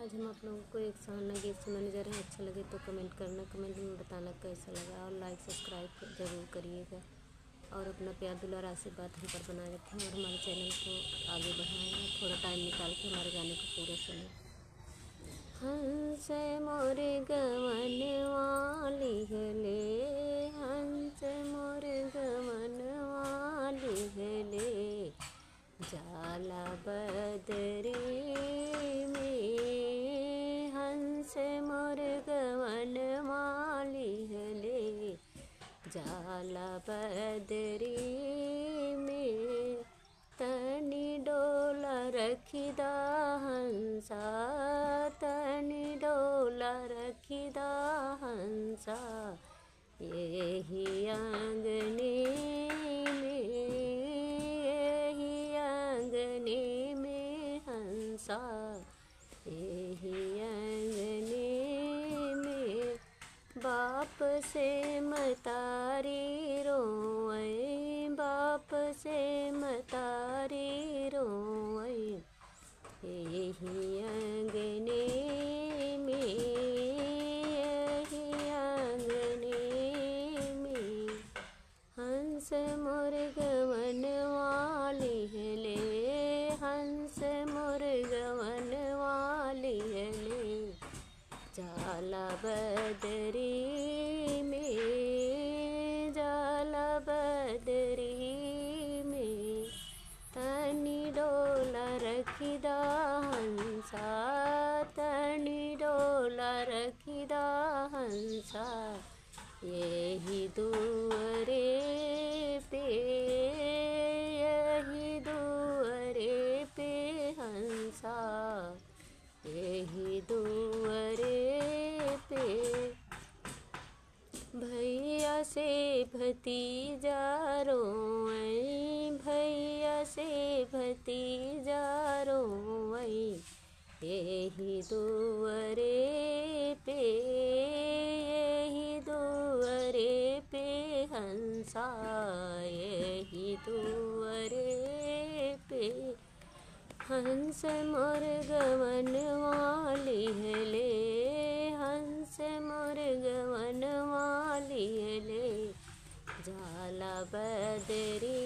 आज हम आप लोगों को एक सहाना गीत सुनाने जा रहे हैं। अच्छा लगे तो कमेंट करना, कमेंट में बताना कैसा लगा, और लाइक सब्सक्राइब ज़रूर करिएगा और अपना प्यार दुलार आशीर्वाद हम पर बनाए रखें और हमारे चैनल को आगे बढ़ाएं। थोड़ा टाइम निकाल के हमारे गाने को पूरा सुनें। हंस मोर गवन वाली हले, हंस मोर गवन वाली हले, जाला बदरी में, हंस मोर गवन वाली हले, जाला बदरी में, तनी डोला रखिदा हंसा, तनी डोला रखिदा हंसा, यही आंगने में, यही आंगने में हंसा, यही आंगने में, बाप से मतारी रोए, बाप से मतारी रोए, यही आंगने में, यही आंगने में, हंस मोर गवन वाली हले, हंस मोर गवन वाली हले, जाला बदरी में, जाला बदरी में, तनी डोला रखिदा हंसा, तनी डोला रखिदा हंसा, यही दुअरे पे, यही दुअरे पे हंसा, यही दुअरे पे, भैया से भतीजा रोए, भैया से भतीजा रोए, यही दुअरे पे, यही दुअरे पे हंसा, यही दुअरे पे, हंस मोर गवन वाली हले, हंस मोर गवन वाली हले, जाला बदरी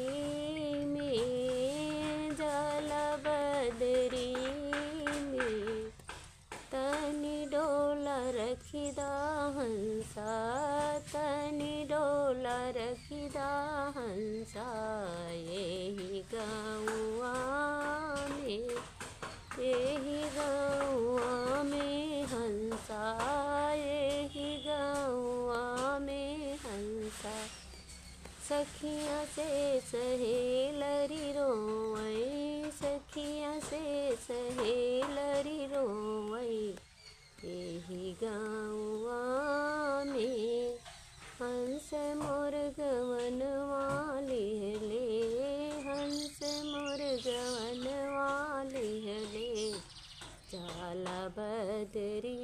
में, जाला बदरी में, तनी डोला रखिदा हंसा, तनी डोला रखिदा हंसा, यही गाँवा में, यही गाँवा में हंसा, यही गाँवा में हंसा, सखियाँ से सहेलरी रोए, सखियाँ से सहेलरी रोए, यही गाँवा में, हंस मोर गवन वाली हले, हंस मोर गवन वाली हले, जाला बदरी